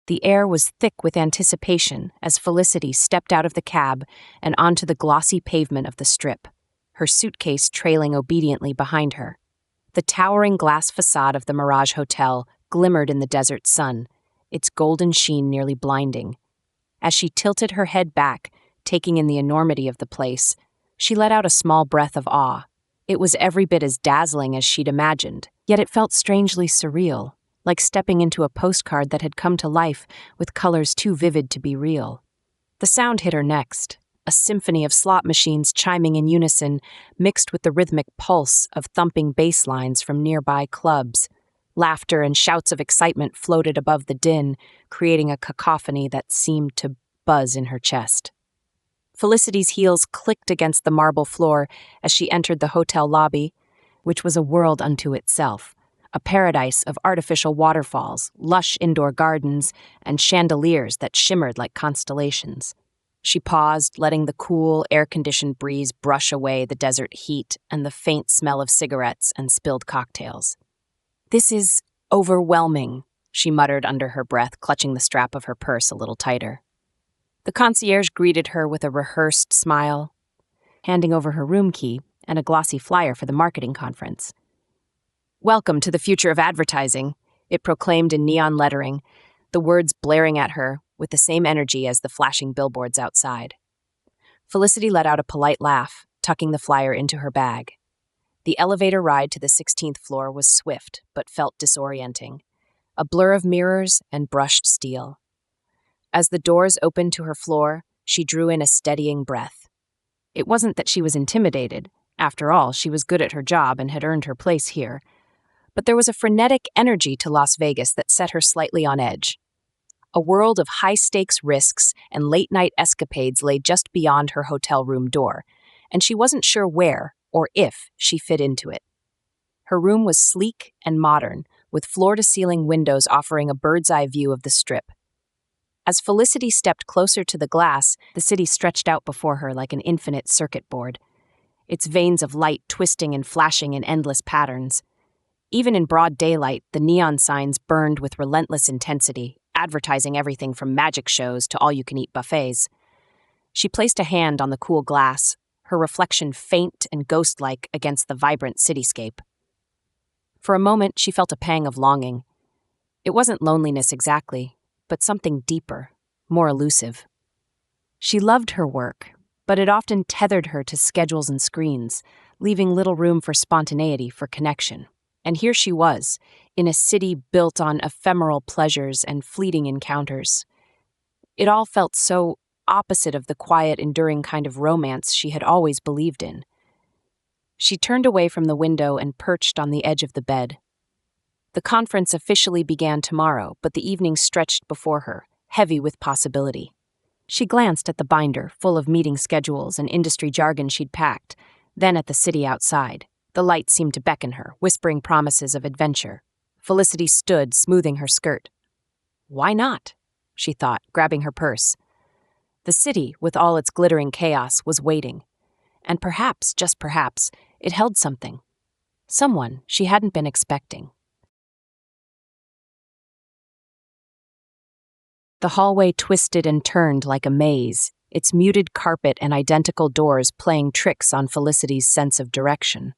The air was thick with anticipation as Felicity stepped out of the cab and onto the glossy pavement of the Strip, her suitcase trailing obediently behind her. The towering glass facade of the Mirage Hotel glimmered in the desert sun, its golden sheen nearly blinding. As she tilted her head back, taking in the enormity of the place, she let out a small breath of awe. It was every bit as dazzling as she'd imagined, yet it felt strangely surreal, like stepping into a postcard that had come to life with colors too vivid to be real. The sound hit her next, a symphony of slot machines chiming in unison, mixed with the rhythmic pulse of thumping bass lines from nearby clubs. Laughter and shouts of excitement floated above the din, creating a cacophony that seemed to buzz in her chest. Felicity's heels clicked against the marble floor as she entered the hotel lobby, which was a world unto itself, a paradise of artificial waterfalls, lush indoor gardens, and chandeliers that shimmered like constellations. She paused, letting the cool, air-conditioned breeze brush away the desert heat and the faint smell of cigarettes and spilled cocktails. "This is overwhelming," she muttered under her breath, clutching the strap of her purse a little tighter. The concierge greeted her with a rehearsed smile, handing over her room key and a glossy flyer for the marketing conference. "Welcome to the future of advertising," it proclaimed in neon lettering, the words blaring at her with the same energy as the flashing billboards outside. Felicity let out a polite laugh, tucking the flyer into her bag. The elevator ride to the 16th floor was swift, but felt disorienting, a blur of mirrors and brushed steel. As the doors opened to her floor, she drew in a steadying breath. It wasn't that she was intimidated. After all, she was good at her job and had earned her place here. But there was a frenetic energy to Las Vegas that set her slightly on edge. A world of high-stakes risks and late-night escapades lay just beyond her hotel room door, and she wasn't sure where or if she fit into it. Her room was sleek and modern, with floor-to-ceiling windows offering a bird's-eye view of the Strip. As Felicity stepped closer to the glass, the city stretched out before her like an infinite circuit board, its veins of light twisting and flashing in endless patterns. Even in broad daylight, the neon signs burned with relentless intensity, advertising everything from magic shows to all-you-can-eat buffets. She placed a hand on the cool glass, her reflection faint and ghost-like against the vibrant cityscape. For a moment, she felt a pang of longing. It wasn't loneliness exactly, but something deeper, more elusive. She loved her work, but it often tethered her to schedules and screens, leaving little room for spontaneity, for connection. And here she was, in a city built on ephemeral pleasures and fleeting encounters. It all felt so opposite of the quiet, enduring kind of romance she had always believed in. She turned away from the window and perched on the edge of the bed. The conference officially began tomorrow, but the evening stretched before her, heavy with possibility. She glanced at the binder, full of meeting schedules and industry jargon she'd packed, then at the city outside. The light seemed to beckon her, whispering promises of adventure. Felicity stood, smoothing her skirt. "Why not?" she thought, grabbing her purse. The city, with all its glittering chaos, was waiting. And perhaps, just perhaps, it held something. Someone she hadn't been expecting. The hallway twisted and turned like a maze, its muted carpet and identical doors playing tricks on Felicity's sense of direction.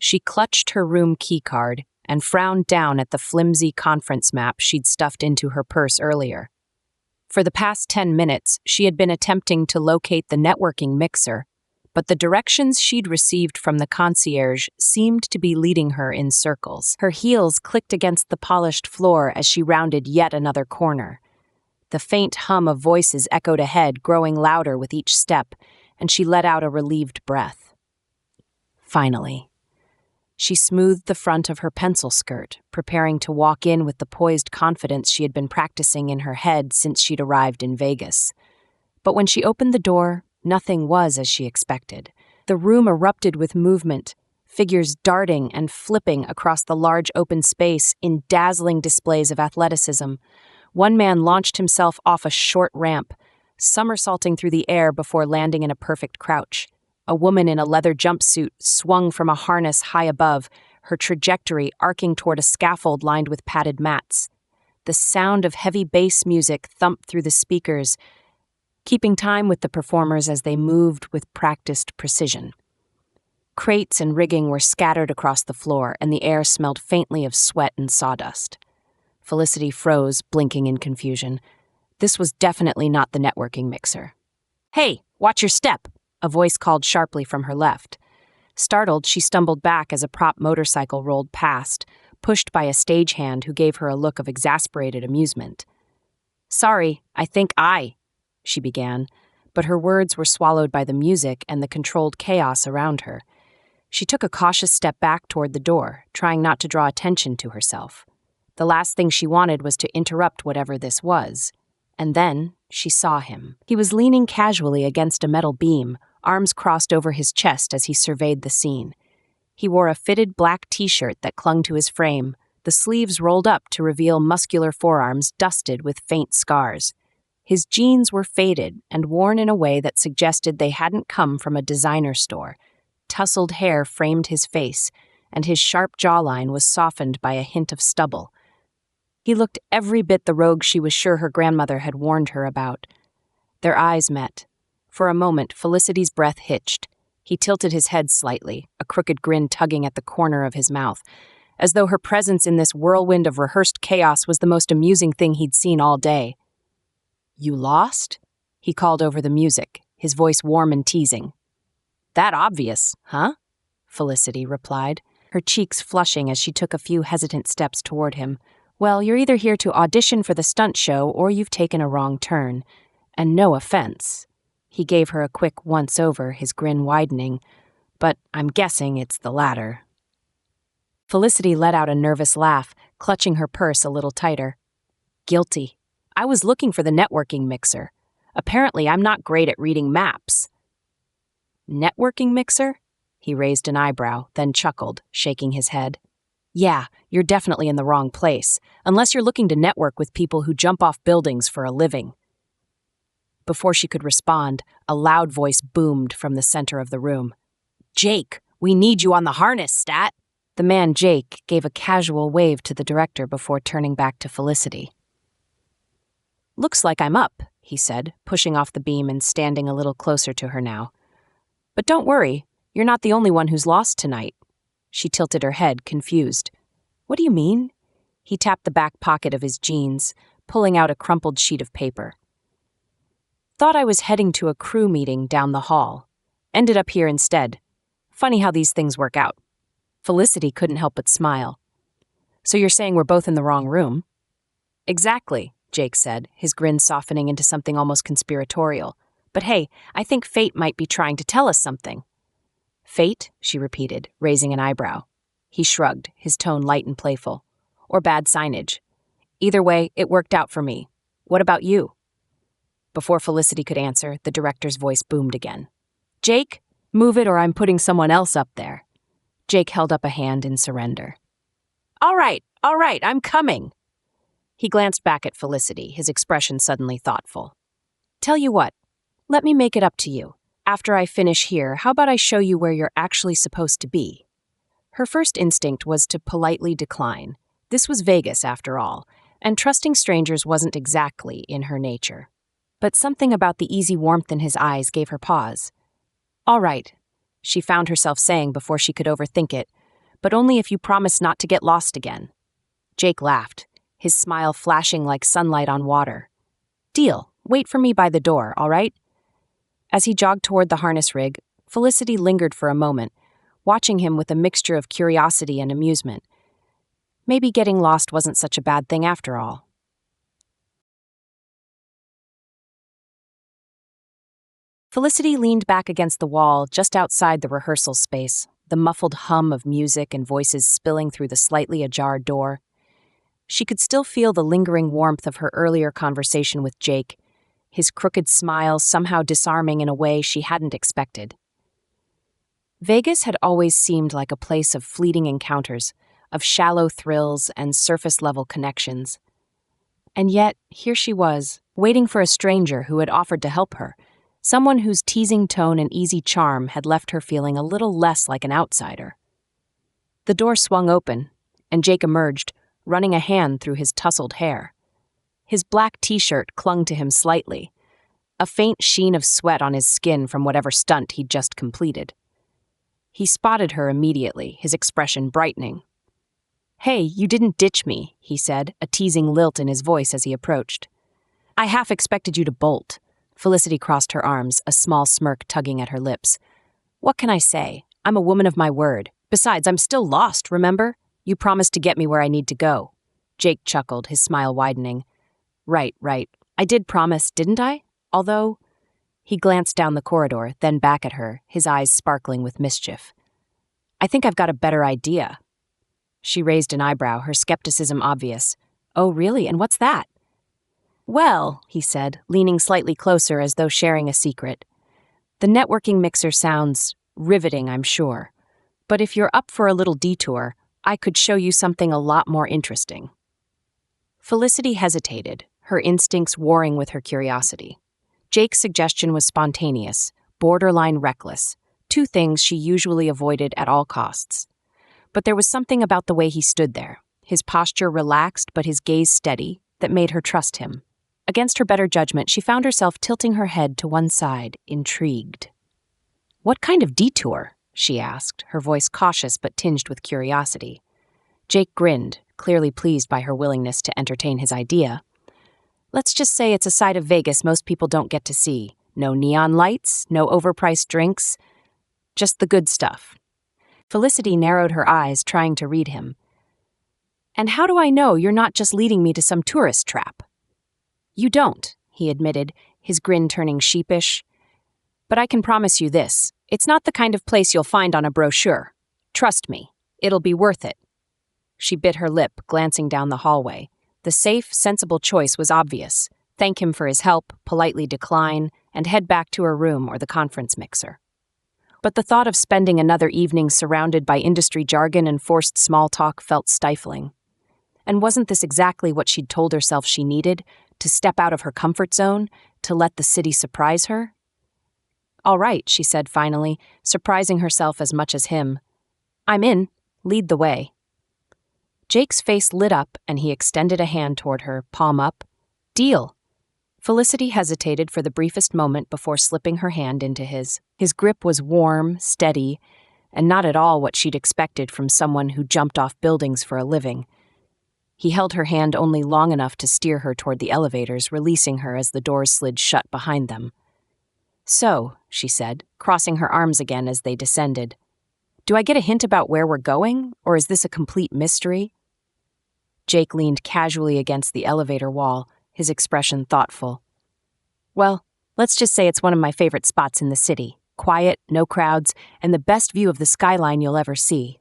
She clutched her room keycard and frowned down at the flimsy conference map she'd stuffed into her purse earlier. For the past 10 minutes, she had been attempting to locate the networking mixer, but the directions she'd received from the concierge seemed to be leading her in circles. Her heels clicked against the polished floor as she rounded yet another corner. The faint hum of voices echoed ahead, growing louder with each step, and she let out a relieved breath. Finally. She smoothed the front of her pencil skirt, preparing to walk in with the poised confidence she had been practicing in her head since she'd arrived in Vegas. But when she opened the door, nothing was as she expected. The room erupted with movement, figures darting and flipping across the large open space in dazzling displays of athleticism. One man launched himself off a short ramp, somersaulting through the air before landing in a perfect crouch. A woman in a leather jumpsuit swung from a harness high above, her trajectory arcing toward a scaffold lined with padded mats. The sound of heavy bass music thumped through the speakers, keeping time with the performers as they moved with practiced precision. Crates and rigging were scattered across the floor, and the air smelled faintly of sweat and sawdust. Felicity froze, blinking in confusion. This was definitely not the networking mixer. "Hey, watch your step!" a voice called sharply from her left. Startled, she stumbled back as a prop motorcycle rolled past, pushed by a stagehand who gave her a look of exasperated amusement. "Sorry, she began, but her words were swallowed by the music and the controlled chaos around her. She took a cautious step back toward the door, trying not to draw attention to herself. The last thing she wanted was to interrupt whatever this was. And then she saw him. He was leaning casually against a metal beam, arms crossed over his chest as he surveyed the scene. He wore a fitted black t-shirt that clung to his frame, the sleeves rolled up to reveal muscular forearms dusted with faint scars. His jeans were faded and worn in a way that suggested they hadn't come from a designer store. Tousled hair framed his face, and his sharp jawline was softened by a hint of stubble. He looked every bit the rogue she was sure her grandmother had warned her about. Their eyes met. For a moment, Felicity's breath hitched. He tilted his head slightly, a crooked grin tugging at the corner of his mouth, as though her presence in this whirlwind of rehearsed chaos was the most amusing thing he'd seen all day. "You lost?" he called over the music, his voice warm and teasing. "That obvious, huh?" Felicity replied, her cheeks flushing as she took a few hesitant steps toward him. "Well, you're either here to audition for the stunt show or you've taken a wrong turn. And no offense." He gave her a quick once-over, his grin widening. "But I'm guessing it's the latter." Felicity let out a nervous laugh, clutching her purse a little tighter. "Guilty. I was looking for the networking mixer. Apparently, I'm not great at reading maps." "Networking mixer?" He raised an eyebrow, then chuckled, shaking his head. "Yeah, you're definitely in the wrong place, unless you're looking to network with people who jump off buildings for a living." Before she could respond, a loud voice boomed from the center of the room. "Jake, we need you on the harness, stat!" The man, Jake, gave a casual wave to the director before turning back to Felicity. "Looks like I'm up," he said, pushing off the beam and standing a little closer to her now. "But don't worry, you're not the only one who's lost tonight." She tilted her head, confused. "What do you mean?" He tapped the back pocket of his jeans, pulling out a crumpled sheet of paper. "Thought I was heading to a crew meeting down the hall. Ended up here instead. Funny how these things work out." Felicity couldn't help but smile. "So you're saying we're both in the wrong room?" "Exactly," Jake said, his grin softening into something almost conspiratorial. "But hey, I think fate might be trying to tell us something." "Fate?" she repeated, raising an eyebrow. He shrugged, his tone light and playful. "Or bad signage. Either way, it worked out for me. What about you?" Before Felicity could answer, the director's voice boomed again. "Jake, move it or I'm putting someone else up there." Jake held up a hand in surrender. All right, I'm coming." He glanced back at Felicity, his expression suddenly thoughtful. "Tell you what, let me make it up to you. After I finish here, how about I show you where you're actually supposed to be?" Her first instinct was to politely decline. This was Vegas, after all, and trusting strangers wasn't exactly in her nature. But something about the easy warmth in his eyes gave her pause. "All right," she found herself saying before she could overthink it, "but only if you promise not to get lost again." Jake laughed, his smile flashing like sunlight on water. "Deal. Wait for me by the door, all right?" As he jogged toward the harness rig, Felicity lingered for a moment, watching him with a mixture of curiosity and amusement. Maybe getting lost wasn't such a bad thing after all. Felicity leaned back against the wall just outside the rehearsal space, the muffled hum of music and voices spilling through the slightly ajar door. She could still feel the lingering warmth of her earlier conversation with Jake, his crooked smile somehow disarming in a way she hadn't expected. Vegas had always seemed like a place of fleeting encounters, of shallow thrills and surface-level connections. And yet, here she was, waiting for a stranger who had offered to help her, someone whose teasing tone and easy charm had left her feeling a little less like an outsider. The door swung open, and Jake emerged, running a hand through his tousled hair. His black t-shirt clung to him slightly, a faint sheen of sweat on his skin from whatever stunt he'd just completed. He spotted her immediately, his expression brightening. "Hey, you didn't ditch me," he said, a teasing lilt in his voice as he approached. "I half expected you to bolt." Felicity crossed her arms, a small smirk tugging at her lips. "What can I say? I'm a woman of my word. Besides, I'm still lost, remember? You promised to get me where I need to go." Jake chuckled, his smile widening. Right. I did promise, didn't I? Although..." He glanced down the corridor, then back at her, his eyes sparkling with mischief. "I think I've got a better idea." She raised an eyebrow, her skepticism obvious. "Oh, really? And what's that?" "Well," he said, leaning slightly closer as though sharing a secret, "the networking mixer sounds riveting, I'm sure. But if you're up for a little detour, I could show you something a lot more interesting." Felicity hesitated, her instincts warring with her curiosity. Jake's suggestion was spontaneous, borderline reckless, two things she usually avoided at all costs. But there was something about the way he stood there, his posture relaxed but his gaze steady, that made her trust him. Against her better judgment, she found herself tilting her head to one side, intrigued. "What kind of detour?" she asked, her voice cautious but tinged with curiosity. Jake grinned, clearly pleased by her willingness to entertain his idea. "Let's just say it's a side of Vegas most people don't get to see. No neon lights, no overpriced drinks, just the good stuff." Felicity narrowed her eyes, trying to read him. "And how do I know you're not just leading me to some tourist trap?" "You don't," he admitted, his grin turning sheepish. "But I can promise you this. It's not the kind of place you'll find on a brochure. Trust me, it'll be worth it." She bit her lip, glancing down the hallway. The safe, sensible choice was obvious. Thank him for his help, politely decline, and head back to her room or the conference mixer. But the thought of spending another evening surrounded by industry jargon and forced small talk felt stifling. And wasn't this exactly what she'd told herself she needed? To step out of her comfort zone? To let the city surprise her? "All right," she said finally, surprising herself as much as him. "I'm in. Lead the way." Jake's face lit up and he extended a hand toward her, palm up. "Deal." Felicity hesitated for the briefest moment before slipping her hand into his. His grip was warm, steady, and not at all what she'd expected from someone who jumped off buildings for a living. He held her hand only long enough to steer her toward the elevators, releasing her as the doors slid shut behind them. "So," she said, crossing her arms again as they descended, "do I get a hint about where we're going, or is this a complete mystery?" Jake leaned casually against the elevator wall, his expression thoughtful. "Well, let's just say it's one of my favorite spots in the city. Quiet, no crowds, and the best view of the skyline you'll ever see."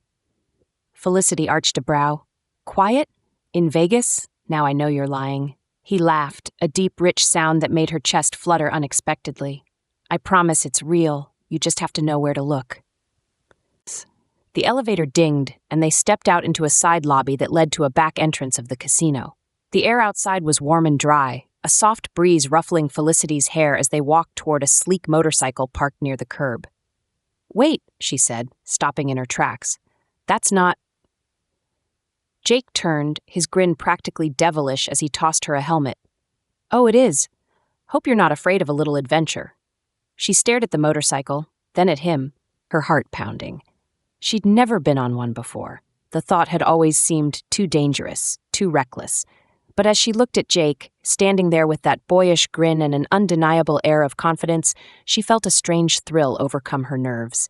Felicity arched a brow. "Quiet? In Vegas? Now I know you're lying." He laughed, a deep, rich sound that made her chest flutter unexpectedly. "I promise it's real. You just have to know where to look." The elevator dinged, and they stepped out into a side lobby that led to a back entrance of the casino. The air outside was warm and dry, a soft breeze ruffling Felicity's hair as they walked toward a sleek motorcycle parked near the curb. "Wait," she said, stopping in her tracks. "That's not..." Jake turned, his grin practically devilish as he tossed her a helmet. "Oh, it is. Hope you're not afraid of a little adventure." She stared at the motorcycle, then at him, her heart pounding. She'd never been on one before. The thought had always seemed too dangerous, too reckless. But as she looked at Jake, standing there with that boyish grin and an undeniable air of confidence, she felt a strange thrill overcome her nerves.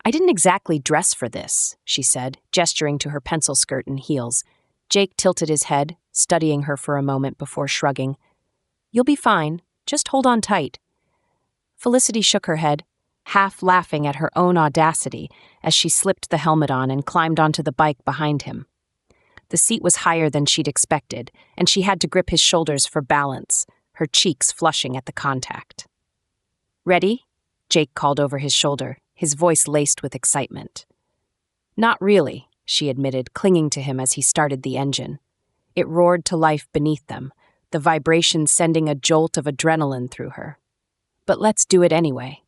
"I didn't exactly dress for this," she said, gesturing to her pencil skirt and heels. Jake tilted his head, studying her for a moment before shrugging. "You'll be fine. Just hold on tight." Felicity shook her head, half laughing at her own audacity as she slipped the helmet on and climbed onto the bike behind him. The seat was higher than she'd expected, and she had to grip his shoulders for balance, her cheeks flushing at the contact. "Ready?" Jake called over his shoulder, his voice laced with excitement. "Not really," she admitted, clinging to him as he started the engine. It roared to life beneath them, the vibration sending a jolt of adrenaline through her. "But let's do it anyway."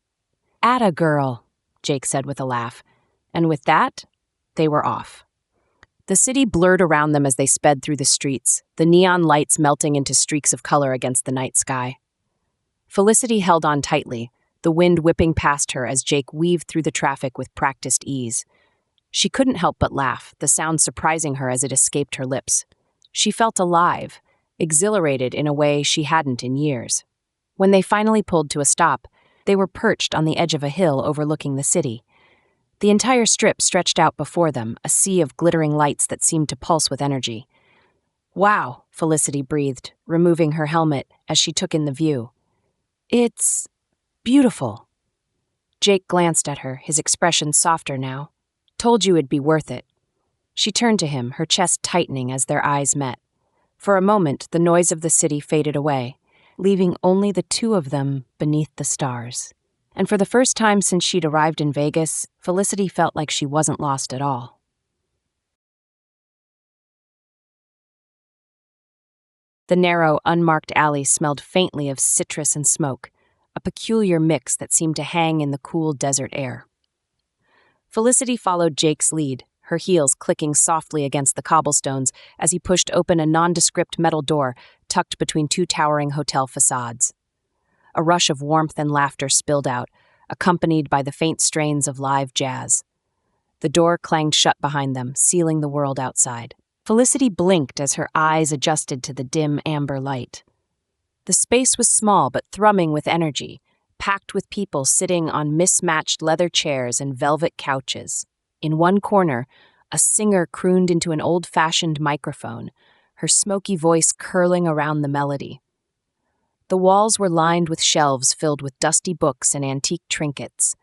"Atta girl," Jake said with a laugh, and with that, they were off. The city blurred around them as they sped through the streets, the neon lights melting into streaks of color against the night sky. Felicity held on tightly, the wind whipping past her as Jake weaved through the traffic with practiced ease. She couldn't help but laugh, the sound surprising her as it escaped her lips. She felt alive, exhilarated in a way she hadn't in years. When they finally pulled to a stop, they were perched on the edge of a hill overlooking the city. The entire strip stretched out before them, a sea of glittering lights that seemed to pulse with energy. "Wow," Felicity breathed, removing her helmet as she took in the view. "It's beautiful." Jake glanced at her, his expression softer now. "Told you it'd be worth it." She turned to him, her chest tightening as their eyes met. For a moment, the noise of the city faded away, leaving only the two of them beneath the stars. And for the first time since she'd arrived in Vegas, Felicity felt like she wasn't lost at all. The narrow, unmarked alley smelled faintly of citrus and smoke, a peculiar mix that seemed to hang in the cool desert air. Felicity followed Jake's lead, her heels clicking softly against the cobblestones as he pushed open a nondescript metal door tucked between two towering hotel facades. A rush of warmth and laughter spilled out, accompanied by the faint strains of live jazz. The door clanged shut behind them, sealing the world outside. Felicity blinked as her eyes adjusted to the dim amber light. The space was small but thrumming with energy, packed with people sitting on mismatched leather chairs and velvet couches. In one corner, a singer crooned into an old-fashioned microphone, her smoky voice curling around the melody. The walls were lined with shelves filled with dusty books and antique trinkets,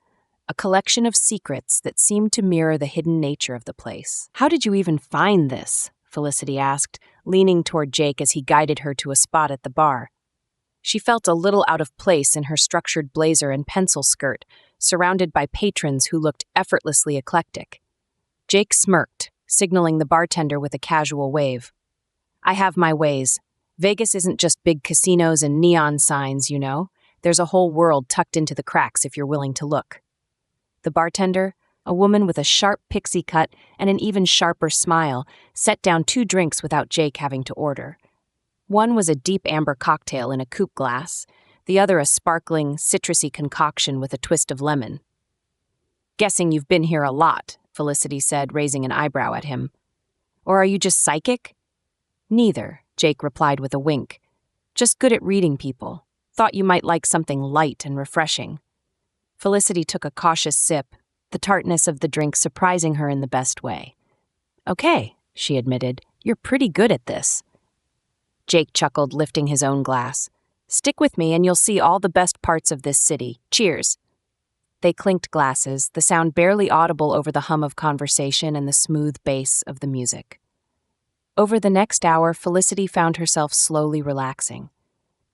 a collection of secrets that seemed to mirror the hidden nature of the place. "How did you even find this?" Felicity asked, leaning toward Jake as he guided her to a spot at the bar. She felt a little out of place in her structured blazer and pencil skirt, surrounded by patrons who looked effortlessly eclectic. Jake smirked, signaling the bartender with a casual wave. "I have my ways. Vegas isn't just big casinos and neon signs, you know. There's a whole world tucked into the cracks if you're willing to look." The bartender, a woman with a sharp pixie cut and an even sharper smile, set down 2 drinks without Jake having to order. One was a deep amber cocktail in a coupe glass, the other a sparkling, citrusy concoction with a twist of lemon. "Guessing you've been here a lot," Felicity said, raising an eyebrow at him. "Or are you just psychic?" "Neither," Jake replied with a wink. "Just good at reading people. Thought you might like something light and refreshing." Felicity took a cautious sip, the tartness of the drink surprising her in the best way. "Okay," she admitted, "you're pretty good at this." Jake chuckled, lifting his own glass. "Stick with me and you'll see all the best parts of this city. Cheers." They clinked glasses, the sound barely audible over the hum of conversation and the smooth bass of the music. Over the next hour, Felicity found herself slowly relaxing.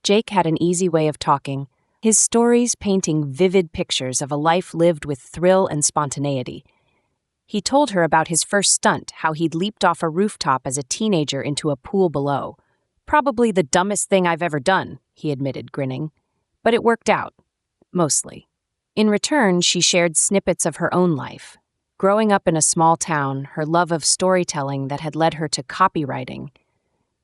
Jake had an easy way of talking, his stories painting vivid pictures of a life lived with thrill and spontaneity. He told her about his first stunt, how he'd leaped off a rooftop as a teenager into a pool below. "Probably the dumbest thing I've ever done," he admitted, grinning. "But it worked out. Mostly." In return, she shared snippets of her own life. Growing up in a small town, her love of storytelling that had led her to copywriting,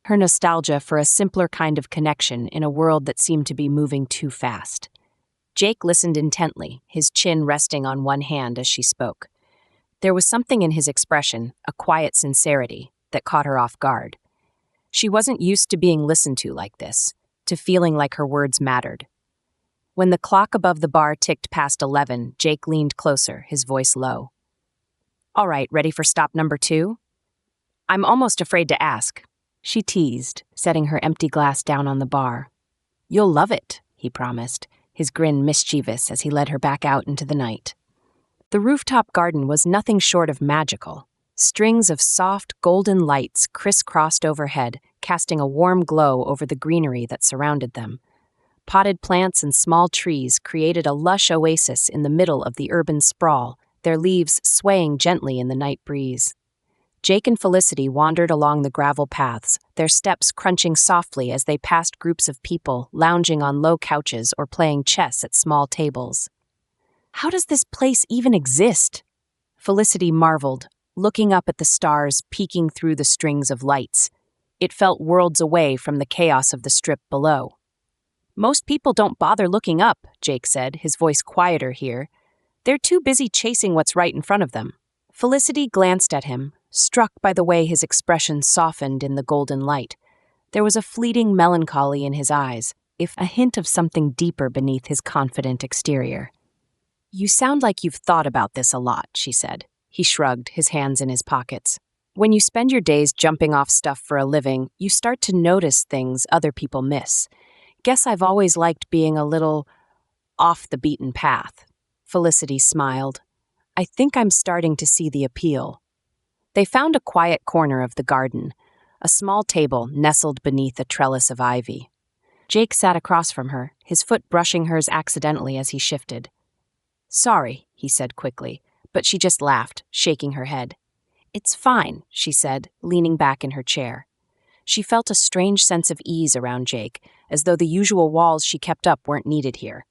her nostalgia for a simpler kind of connection in a world that seemed to be moving too fast. Jake listened intently, his chin resting on one hand as she spoke. There was something in his expression, a quiet sincerity, that caught her off guard. She wasn't used to being listened to like this, to feeling like her words mattered. When the clock above the bar ticked past 11, Jake leaned closer, his voice low. "All right, ready for stop number 2? I'm almost afraid to ask," she teased, setting her empty glass down on the bar. "You'll love it," he promised, his grin mischievous as he led her back out into the night. The rooftop garden was nothing short of magical. Strings of soft, golden lights crisscrossed overhead, casting a warm glow over the greenery that surrounded them. Potted plants and small trees created a lush oasis in the middle of the urban sprawl, their leaves swaying gently in the night breeze. Jake and Felicity wandered along the gravel paths, their steps crunching softly as they passed groups of people lounging on low couches or playing chess at small tables. "How does this place even exist?" Felicity marveled, looking up at the stars peeking through the strings of lights. It felt worlds away from the chaos of the strip below. "Most people don't bother looking up," Jake said, his voice quieter here. "They're too busy chasing what's right in front of them." Felicity glanced at him, struck by the way his expression softened in the golden light. There was a fleeting melancholy in his eyes, if a hint of something deeper beneath his confident exterior. "You sound like you've thought about this a lot," she said. He shrugged, his hands in his pockets. "When you spend your days jumping off stuff for a living, you start to notice things other people miss. Guess I've always liked being a little off the beaten path." Felicity smiled. "I think I'm starting to see the appeal." They found a quiet corner of the garden, a small table nestled beneath a trellis of ivy. Jake sat across from her, his foot brushing hers accidentally as he shifted. "Sorry," he said quickly, but she just laughed, shaking her head. "It's fine," she said, leaning back in her chair. She felt a strange sense of ease around Jake, as though the usual walls she kept up weren't needed here.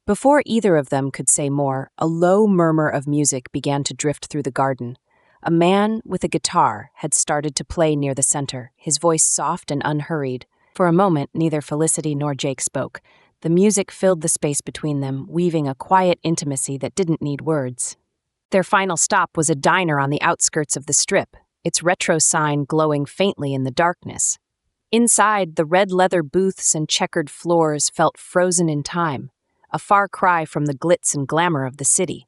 Before either of them could say more, a low murmur of music began to drift through the garden. A man with a guitar had started to play near the center, his voice soft and unhurried. For a moment, neither Felicity nor Jake spoke. The music filled the space between them, weaving a quiet intimacy that didn't need words. Their final stop was a diner on the outskirts of the strip, its retro sign glowing faintly in the darkness. Inside, the red leather booths and checkered floors felt frozen in time, a far cry from the glitz and glamour of the city.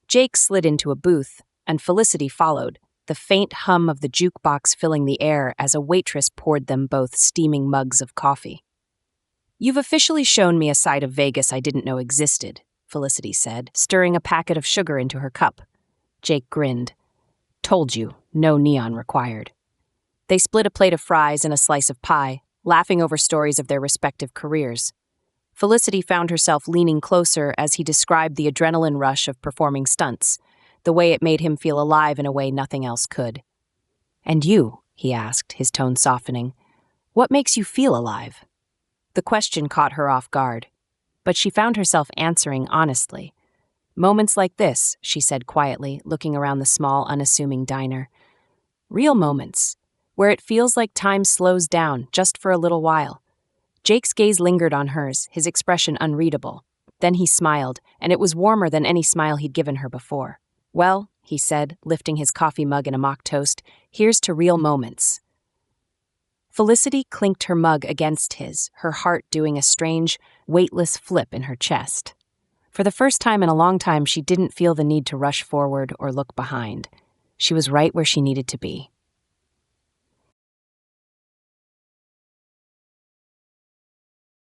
Jake slid into a booth, and Felicity followed, the faint hum of the jukebox filling the air as a waitress poured them both steaming mugs of coffee. "You've officially shown me a side of Vegas I didn't know existed," Felicity said, stirring a packet of sugar into her cup. Jake grinned. "Told you, no neon required." They split a plate of fries and a slice of pie, laughing over stories of their respective careers. Felicity found herself leaning closer as he described the adrenaline rush of performing stunts, the way it made him feel alive in a way nothing else could. "And you?" he asked, his tone softening. "What makes you feel alive?" The question caught her off guard, but she found herself answering honestly. "Moments like this," she said quietly, looking around the small, unassuming diner. "Real moments, where it feels like time slows down just for a little while." Jake's gaze lingered on hers, his expression unreadable. Then he smiled, and it was warmer than any smile he'd given her before. "Well," he said, lifting his coffee mug in a mock toast, "here's to real moments." Felicity clinked her mug against his, her heart doing a strange, weightless flip in her chest. For the first time in a long time, she didn't feel the need to rush forward or look behind. She was right where she needed to be.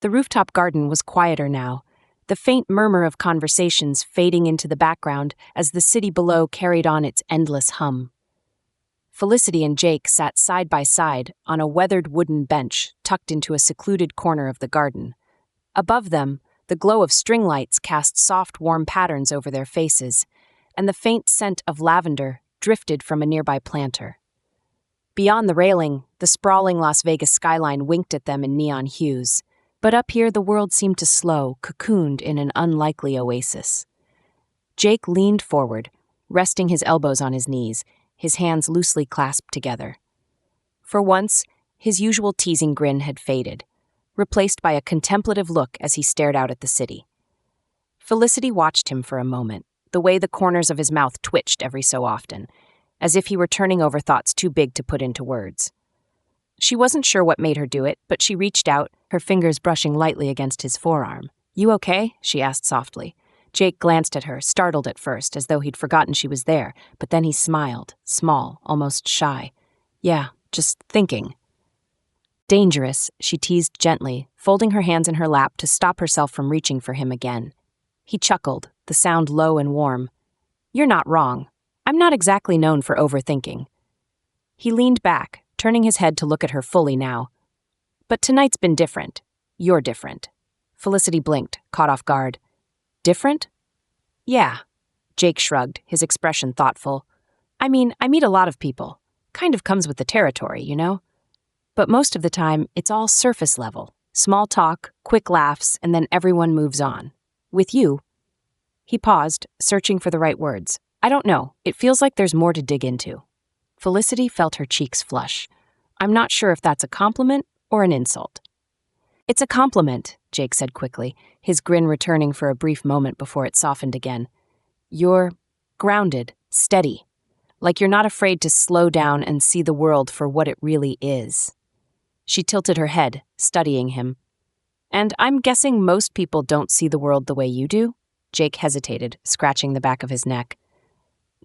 The rooftop garden was quieter now, the faint murmur of conversations fading into the background as the city below carried on its endless hum. Felicity and Jake sat side by side on a weathered wooden bench tucked into a secluded corner of the garden. Above them, the glow of string lights cast soft, warm patterns over their faces, and the faint scent of lavender drifted from a nearby planter. Beyond the railing, the sprawling Las Vegas skyline winked at them in neon hues. But up here, the world seemed to slow, cocooned in an unlikely oasis. Jake leaned forward, resting his elbows on his knees, his hands loosely clasped together. For once, his usual teasing grin had faded, replaced by a contemplative look as he stared out at the city. Felicity watched him for a moment, the way the corners of his mouth twitched every so often, as if he were turning over thoughts too big to put into words. She wasn't sure what made her do it, but she reached out, her fingers brushing lightly against his forearm. "You okay?" she asked softly. Jake glanced at her, startled at first, as though he'd forgotten she was there, but then he smiled, small, almost shy. "Yeah, just thinking." "Dangerous," she teased gently, folding her hands in her lap to stop herself from reaching for him again. He chuckled, the sound low and warm. "You're not wrong. I'm not exactly known for overthinking." He leaned back, turning his head to look at her fully now. "But tonight's been different. You're different." Felicity blinked, caught off guard. "Different?" "Yeah." Jake shrugged, his expression thoughtful. "I mean, I meet a lot of people. Kind of comes with the territory, you know? But most of the time, it's all surface level. Small talk, quick laughs, and then everyone moves on. With you..." He paused, searching for the right words. I don't know. It feels like there's more to dig into. Felicity felt her cheeks flush. I'm not sure if that's a compliment or an insult. It's a compliment, Jake said quickly, his grin returning for a brief moment before it softened again. You're grounded, steady, like you're not afraid to slow down and see the world for what it really is. She tilted her head, studying him. And I'm guessing most people don't see the world the way you do? Jake hesitated, scratching the back of his neck.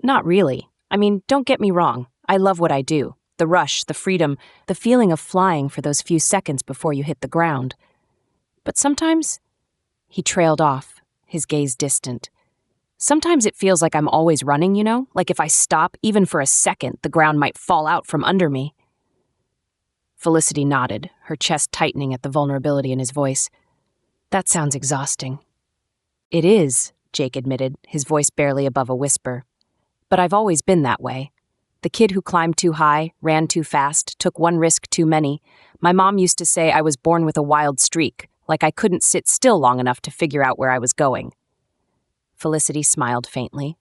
Not really. I mean, don't get me wrong. I love what I do. The rush, the freedom, the feeling of flying for those few seconds before you hit the ground. But sometimes, he trailed off, his gaze distant. Sometimes it feels like I'm always running, like if I stop, even for a second, the ground might fall out from under me. Felicity nodded, her chest tightening at the vulnerability in his voice. That sounds exhausting. It is, Jake admitted, his voice barely above a whisper. But I've always been that way. The kid who climbed too high, ran too fast, took one risk too many. My mom used to say I was born with a wild streak, like I couldn't sit still long enough to figure out where I was going. Felicity smiled faintly.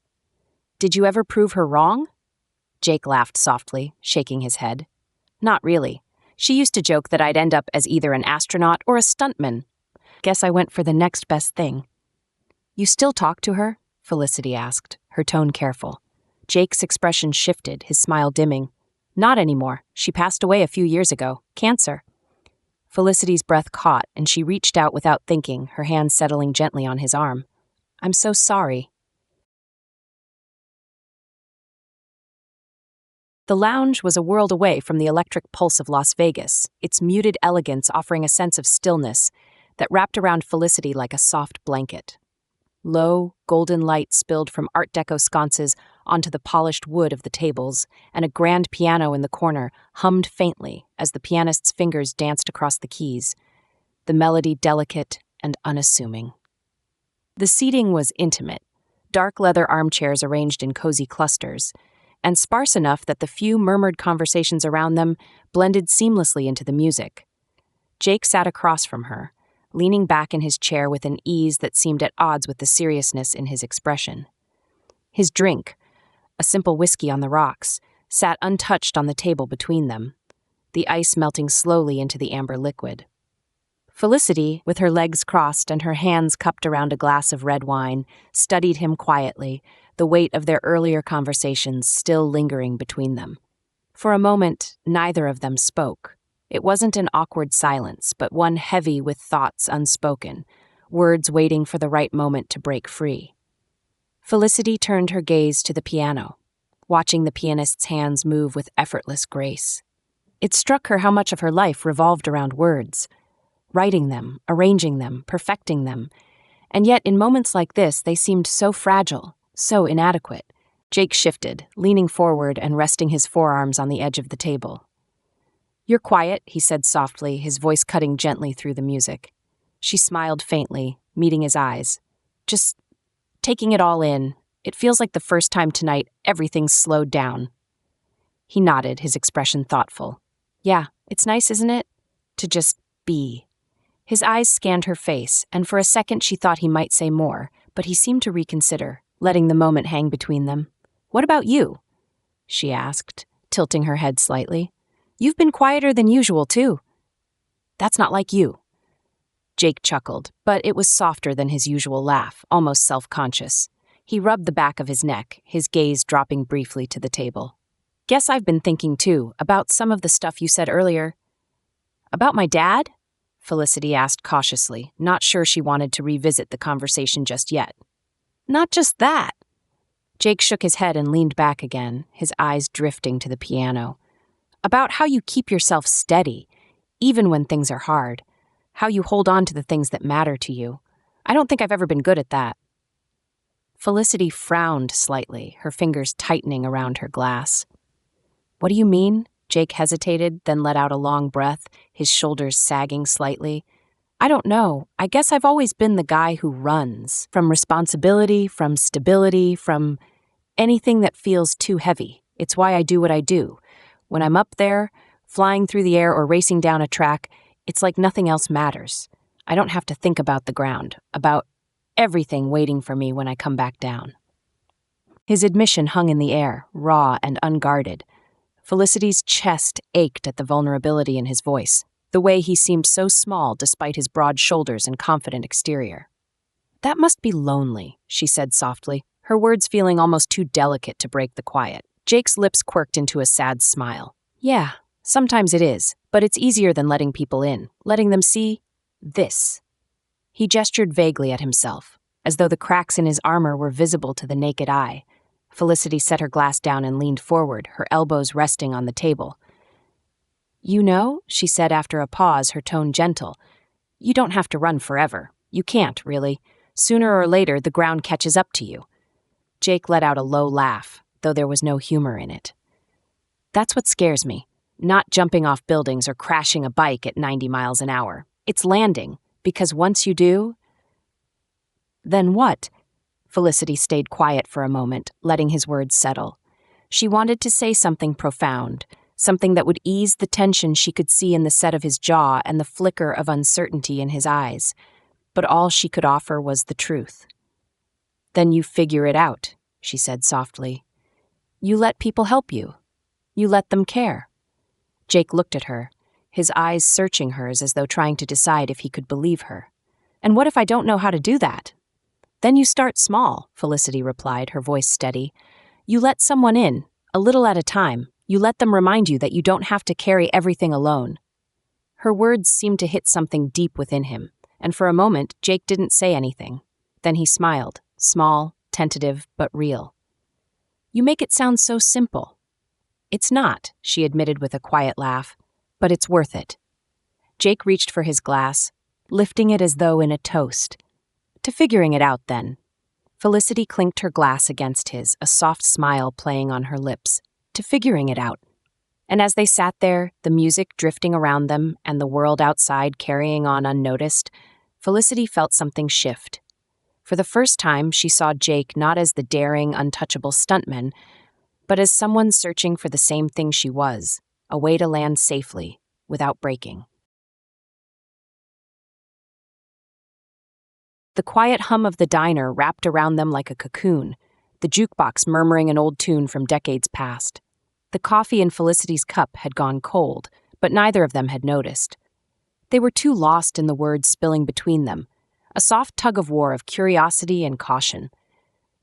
Did you ever prove her wrong? Jake laughed softly, shaking his head. Not really. She used to joke that I'd end up as either an astronaut or a stuntman. Guess I went for the next best thing. You still talk to her? Felicity asked, her tone careful. Jake's expression shifted, his smile dimming. Not anymore. She passed away a few years ago. Cancer. Felicity's breath caught, and she reached out without thinking, her hand settling gently on his arm. I'm so sorry. The lounge was a world away from the electric pulse of Las Vegas, its muted elegance offering a sense of stillness that wrapped around Felicity like a soft blanket. Low, golden light spilled from Art Deco sconces onto the polished wood of the tables, and a grand piano in the corner hummed faintly as the pianist's fingers danced across the keys, the melody delicate and unassuming. The seating was intimate, dark leather armchairs arranged in cozy clusters, and sparse enough that the few murmured conversations around them blended seamlessly into the music. Jake sat across from her, leaning back in his chair with an ease that seemed at odds with the seriousness in his expression. His drink, a simple whiskey on the rocks, sat untouched on the table between them, the ice melting slowly into the amber liquid. Felicity, with her legs crossed and her hands cupped around a glass of red wine, studied him quietly, the weight of their earlier conversations still lingering between them. For a moment, neither of them spoke. It wasn't an awkward silence, but one heavy with thoughts unspoken, words waiting for the right moment to break free. Felicity turned her gaze to the piano, watching the pianist's hands move with effortless grace. It struck her how much of her life revolved around words, writing them, arranging them, perfecting them, and yet in moments like this they seemed so fragile, so inadequate. Jake shifted, leaning forward and resting his forearms on the edge of the table. You're quiet, he said softly, his voice cutting gently through the music. She smiled faintly, meeting his eyes. Just taking it all in. It feels like the first time tonight everything's slowed down. He nodded, his expression thoughtful. Yeah, it's nice, isn't it? To just be. His eyes scanned her face, and for a second she thought he might say more, but he seemed to reconsider, letting the moment hang between them. What about you? She asked, tilting her head slightly. You've been quieter than usual, too. That's not like you. Jake chuckled, but it was softer than his usual laugh, almost self-conscious. He rubbed the back of his neck, his gaze dropping briefly to the table. Guess I've been thinking, too, about some of the stuff you said earlier. About my dad? Felicity asked cautiously, not sure she wanted to revisit the conversation just yet. Not just that. Jake shook his head and leaned back again, his eyes drifting to the piano. About how you keep yourself steady, even when things are hard. How you hold on to the things that matter to you. I don't think I've ever been good at that. Felicity frowned slightly, her fingers tightening around her glass. What do you mean? Jake hesitated, then let out a long breath, his shoulders sagging slightly. I don't know. I guess I've always been the guy who runs. From responsibility, from stability, from anything that feels too heavy. It's why I do what I do. When I'm up there, flying through the air or racing down a track, it's like nothing else matters. I don't have to think about the ground, about everything waiting for me when I come back down. His admission hung in the air, raw and unguarded. Felicity's chest ached at the vulnerability in his voice, the way he seemed so small despite his broad shoulders and confident exterior. "That must be lonely," she said softly, her words feeling almost too delicate to break the quiet. Jake's lips quirked into a sad smile. "Yeah, sometimes it is, but it's easier than letting people in, letting them see this." He gestured vaguely at himself, as though the cracks in his armor were visible to the naked eye. Felicity set her glass down and leaned forward, her elbows resting on the table. "You know," she said after a pause, her tone gentle, "you don't have to run forever. You can't, really. Sooner or later, the ground catches up to you." Jake let out a low laugh, though there was no humor in it. "That's what scares me. Not jumping off buildings or crashing a bike at 90 miles an hour. It's landing, because once you do..." "Then what?" Felicity stayed quiet for a moment, letting his words settle. She wanted to say something profound, something that would ease the tension she could see in the set of his jaw and the flicker of uncertainty in his eyes, but all she could offer was the truth. "Then you figure it out," she said softly. "You let people help you. You let them care." Jake looked at her, his eyes searching hers as though trying to decide if he could believe her. "And what if I don't know how to do that?" "Then you start small," Felicity replied, her voice steady. "You let someone in, a little at a time. You let them remind you that you don't have to carry everything alone." Her words seemed to hit something deep within him, and for a moment Jake didn't say anything. Then he smiled, small, tentative, but real. "You make it sound so simple." "It's not," she admitted with a quiet laugh, "but it's worth it." Jake reached for his glass, lifting it as though in a toast. "To figuring it out, then." Felicity clinked her glass against his, a soft smile playing on her lips. "To figuring it out." And as they sat there, the music drifting around them and the world outside carrying on unnoticed, Felicity felt something shift. For the first time, she saw Jake not as the daring, untouchable stuntman, but as someone searching for the same thing she was, a way to land safely, without breaking. The quiet hum of the diner wrapped around them like a cocoon, the jukebox murmuring an old tune from decades past. The coffee in Felicity's cup had gone cold, but neither of them had noticed. They were too lost in the words spilling between them, a soft tug-of-war of curiosity and caution.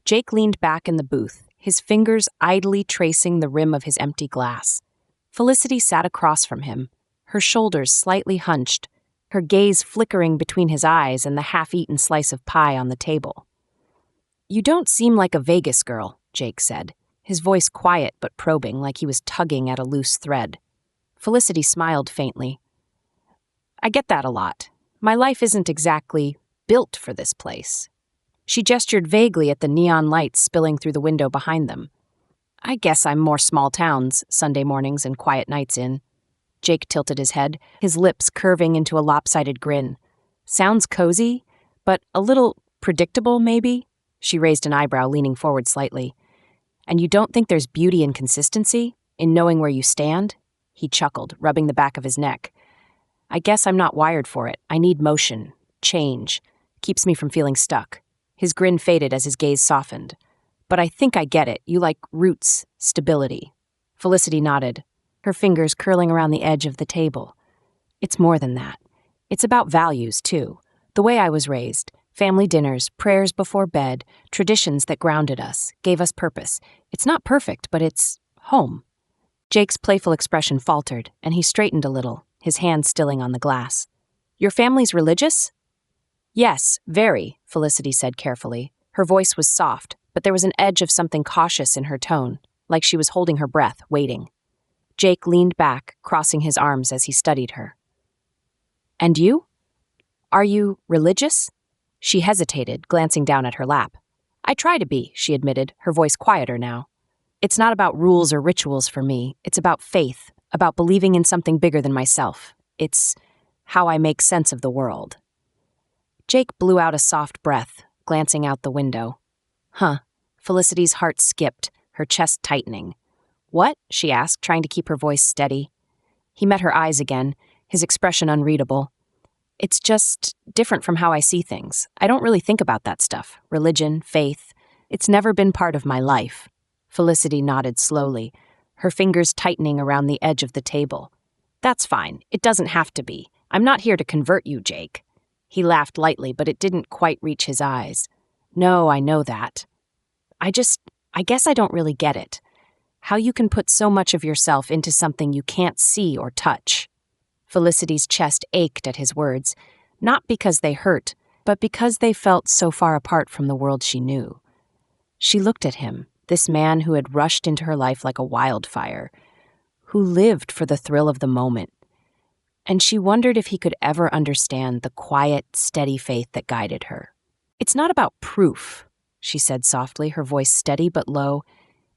Jake leaned back in the booth, his fingers idly tracing the rim of his empty glass. Felicity sat across from him, her shoulders slightly hunched, her gaze flickering between his eyes and the half-eaten slice of pie on the table. "You don't seem like a Vegas girl," Jake said, his voice quiet but probing, like he was tugging at a loose thread. Felicity smiled faintly. "I get that a lot. My life isn't exactly built for this place." She gestured vaguely at the neon lights spilling through the window behind them. "I guess I'm more small towns, Sunday mornings and quiet nights in." Jake tilted his head, his lips curving into a lopsided grin. "Sounds cozy, but a little predictable, maybe?" She raised an eyebrow, leaning forward slightly. "And you don't think there's beauty in consistency, in knowing where you stand?" He chuckled, rubbing the back of his neck. "I guess I'm not wired for it. I need motion, change. Keeps me from feeling stuck." His grin faded as his gaze softened. "But I think I get it. You like roots, stability." Felicity nodded, her fingers curling around the edge of the table. "It's more than that. It's about values, too. The way I was raised. Family dinners, prayers before bed, traditions that grounded us, gave us purpose. It's not perfect, but it's home." Jake's playful expression faltered, and he straightened a little, his hand stilling on the glass. "Your family's religious?" "Yes, very," Felicity said carefully. Her voice was soft, but there was an edge of something cautious in her tone, like she was holding her breath, waiting. Jake leaned back, crossing his arms as he studied her. "And you? Are you religious?" She hesitated, glancing down at her lap. "I try to be," she admitted, her voice quieter now. "It's not about rules or rituals for me. It's about faith, about believing in something bigger than myself. It's how I make sense of the world." Jake blew out a soft breath, glancing out the window. "Huh." Felicity's heart skipped, her chest tightening. "What?" she asked, trying to keep her voice steady. He met her eyes again, his expression unreadable. "It's just different from how I see things. I don't really think about that stuff. Religion, faith. It's never been part of my life. Felicity nodded slowly, her fingers tightening around the edge of the table. That's fine. It doesn't have to be. I'm not here to convert you, Jake. He laughed lightly, but it didn't quite reach his eyes. No, I know that. I guess I don't really get it. How you can put so much of yourself into something you can't see or touch. Felicity's chest ached at his words, not because they hurt, but because they felt so far apart from the world she knew. She looked at him, this man who had rushed into her life like a wildfire, who lived for the thrill of the moment, and she wondered if he could ever understand the quiet, steady faith that guided her. It's not about proof, she said softly, her voice steady but low.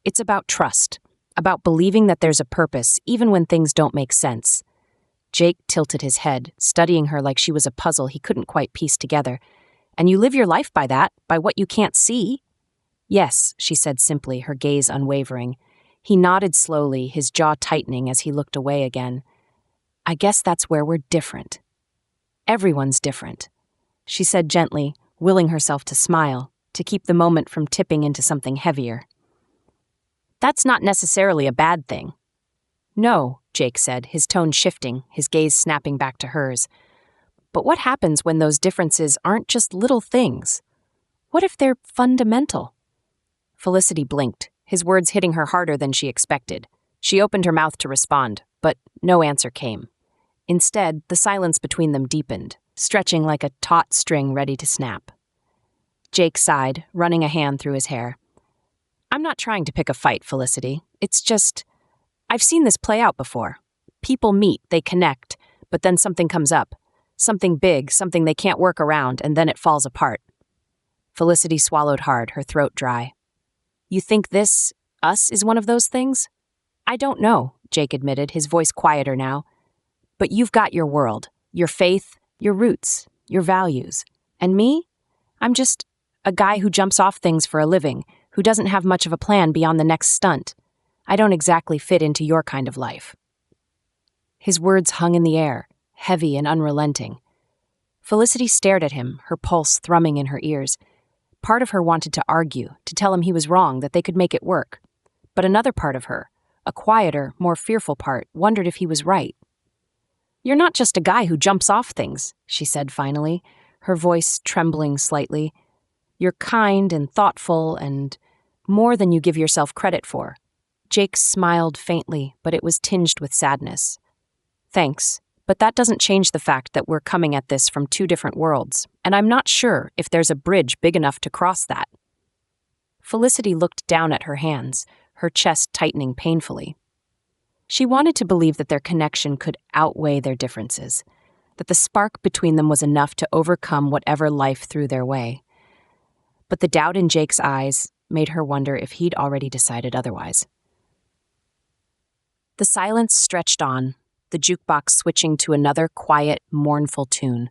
It's about trust, about believing that there's a purpose, even when things don't make sense. Jake tilted his head, studying her like she was a puzzle he couldn't quite piece together. And you live your life by that, by what you can't see? Yes, she said simply, her gaze unwavering. He nodded slowly, his jaw tightening as he looked away again. I guess that's where we're different. Everyone's different, she said gently, willing herself to smile, to keep the moment from tipping into something heavier. That's not necessarily a bad thing. No, Jake said, his tone shifting, his gaze snapping back to hers. But what happens when those differences aren't just little things? What if they're fundamental? Felicity blinked, his words hitting her harder than she expected. She opened her mouth to respond, but no answer came. Instead, the silence between them deepened, stretching like a taut string ready to snap. Jake sighed, running a hand through his hair. I'm not trying to pick a fight, Felicity. It's just, I've seen this play out before. People meet, they connect, but then something comes up. Something big, something they can't work around, and then it falls apart. Felicity swallowed hard, her throat dry. You think this, us, is one of those things? I don't know, Jake admitted, his voice quieter now. But you've got your world, your faith, your roots, your values. And me? I'm just a guy who jumps off things for a living, who doesn't have much of a plan beyond the next stunt. I don't exactly fit into your kind of life. His words hung in the air, heavy and unrelenting. Felicity stared at him, her pulse thrumming in her ears. Part of her wanted to argue, to tell him he was wrong, that they could make it work. But another part of her, a quieter, more fearful part, wondered if he was right. You're not just a guy who jumps off things, she said finally, her voice trembling slightly. You're kind and thoughtful and more than you give yourself credit for. Jake smiled faintly, but it was tinged with sadness. Thanks, but that doesn't change the fact that we're coming at this from two different worlds, and I'm not sure if there's a bridge big enough to cross that. Felicity looked down at her hands, her chest tightening painfully. She wanted to believe that their connection could outweigh their differences, that the spark between them was enough to overcome whatever life threw their way. But the doubt in Jake's eyes made her wonder if he'd already decided otherwise. The silence stretched on, the jukebox switching to another quiet, mournful tune.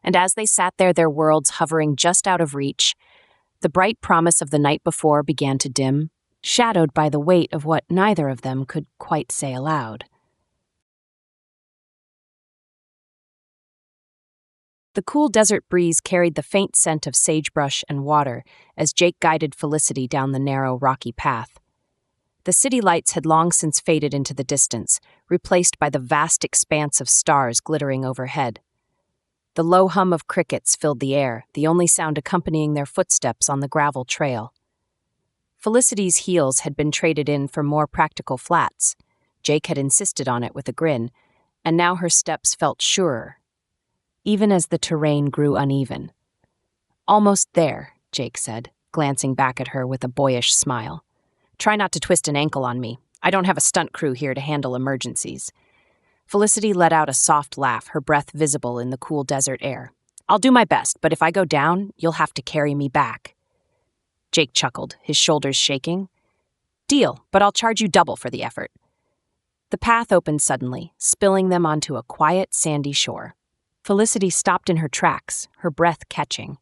And as they sat there, their worlds hovering just out of reach, the bright promise of the night before began to dim, shadowed by the weight of what neither of them could quite say aloud. The cool desert breeze carried the faint scent of sagebrush and water as Jake guided Felicity down the narrow, rocky path. The city lights had long since faded into the distance, replaced by the vast expanse of stars glittering overhead. The low hum of crickets filled the air, the only sound accompanying their footsteps on the gravel trail. Felicity's heels had been traded in for more practical flats. Jake had insisted on it with a grin, and now her steps felt surer, even as the terrain grew uneven. Almost there, Jake said, glancing back at her with a boyish smile. Try not to twist an ankle on me. I don't have a stunt crew here to handle emergencies. Felicity let out a soft laugh, her breath visible in the cool desert air. I'll do my best, but if I go down, you'll have to carry me back. Jake chuckled, his shoulders shaking. Deal, but I'll charge you double for the effort. The path opened suddenly, spilling them onto a quiet, sandy shore. Felicity stopped in her tracks, her breath catching.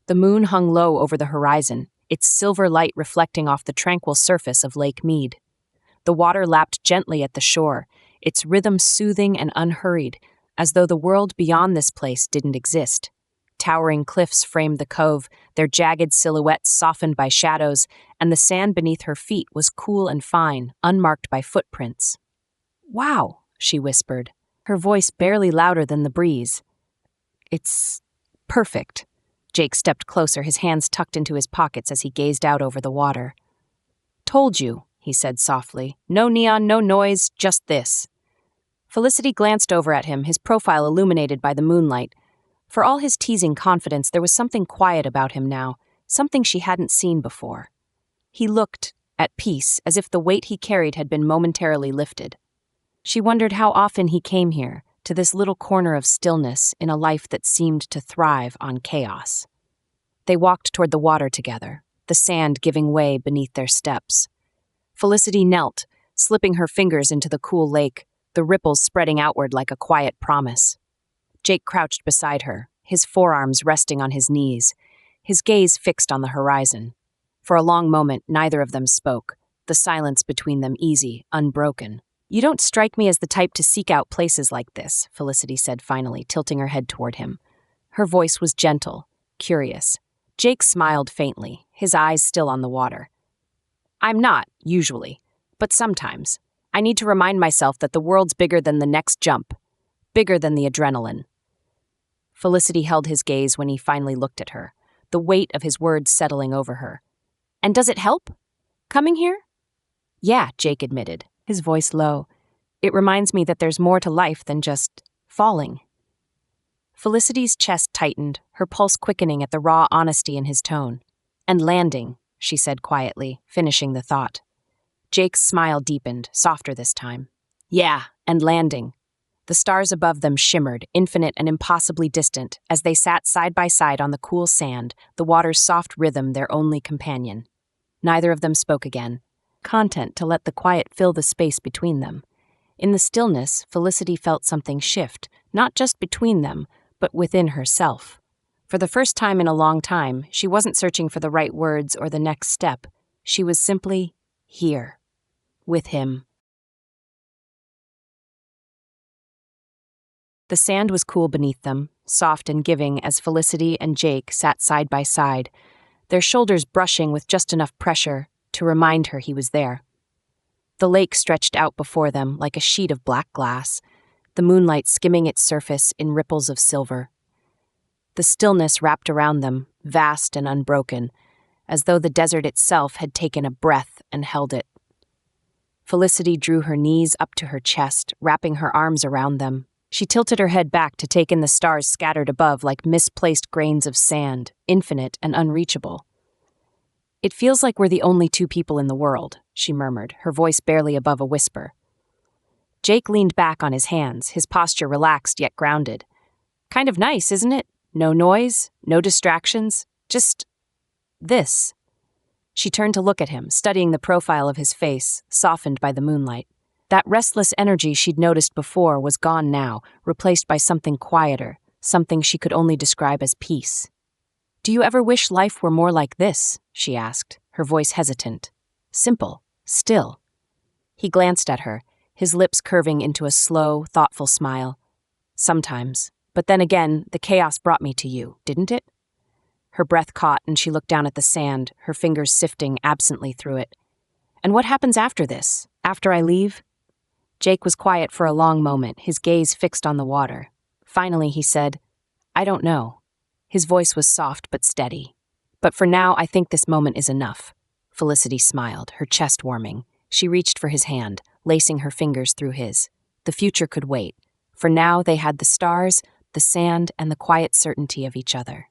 The moon hung low over the horizon, its silver light reflecting off the tranquil surface of Lake Mead. The water lapped gently at the shore, its rhythm soothing and unhurried, as though the world beyond this place didn't exist. Towering cliffs framed the cove, their jagged silhouettes softened by shadows, and the sand beneath her feet was cool and fine, unmarked by footprints. "Wow," she whispered, her voice barely louder than the breeze. "It's perfect." Jake stepped closer, his hands tucked into his pockets as he gazed out over the water. "Told you," he said softly. "No neon, no noise, just this." Felicity glanced over at him, his profile illuminated by the moonlight. For all his teasing confidence, there was something quiet about him now, something she hadn't seen before. He looked at peace, as if the weight he carried had been momentarily lifted. She wondered how often he came here, to this little corner of stillness in a life that seemed to thrive on chaos. They walked toward the water together, the sand giving way beneath their steps. Felicity knelt, slipping her fingers into the cool lake, the ripples spreading outward like a quiet promise. Jake crouched beside her, his forearms resting on his knees, his gaze fixed on the horizon. For a long moment, neither of them spoke, the silence between them easy, unbroken. "You don't strike me as the type to seek out places like this," Felicity said finally, tilting her head toward him. Her voice was gentle, curious. Jake smiled faintly, his eyes still on the water. "I'm not, usually, but sometimes. I need to remind myself that the world's bigger than the next jump, bigger than the adrenaline." Felicity held his gaze when he finally looked at her, the weight of his words settling over her. "And does it help? Coming here?" "Yeah," Jake admitted, his voice low. "It reminds me that there's more to life than just falling." Felicity's chest tightened, her pulse quickening at the raw honesty in his tone. "And landing," she said quietly, finishing the thought. Jake's smile deepened, softer this time. "Yeah, and landing." The stars above them shimmered, infinite and impossibly distant, as they sat side by side on the cool sand, the water's soft rhythm their only companion. Neither of them spoke again, content to let the quiet fill the space between them. In the stillness, Felicity felt something shift, not just between them, but within herself. For the first time in a long time, she wasn't searching for the right words or the next step. She was simply here, with him. The sand was cool beneath them, soft and giving as Felicity and Jake sat side by side, their shoulders brushing with just enough pressure to remind her he was there. The lake stretched out before them like a sheet of black glass, the moonlight skimming its surface in ripples of silver. The stillness wrapped around them, vast and unbroken, as though the desert itself had taken a breath and held it. Felicity drew her knees up to her chest, wrapping her arms around them. She tilted her head back to take in the stars scattered above like misplaced grains of sand, infinite and unreachable. "It feels like we're the only two people in the world," she murmured, her voice barely above a whisper. Jake leaned back on his hands, his posture relaxed yet grounded. "Kind of nice, isn't it? No noise, no distractions, just this." She turned to look at him, studying the profile of his face, softened by the moonlight. That restless energy she'd noticed before was gone now, replaced by something quieter, something she could only describe as peace. "Do you ever wish life were more like this?" she asked, her voice hesitant. "Simple, still." He glanced at her, his lips curving into a slow, thoughtful smile. "Sometimes, but then again, the chaos brought me to you, didn't it?" Her breath caught and she looked down at the sand, her fingers sifting absently through it. "And what happens after this? After I leave?" Jake was quiet for a long moment, his gaze fixed on the water. Finally, he said, "I don't know." His voice was soft but steady. "But for now, I think this moment is enough." Felicity smiled, her chest warming. She reached for his hand, lacing her fingers through his. The future could wait. For now, they had the stars, the sand, and the quiet certainty of each other.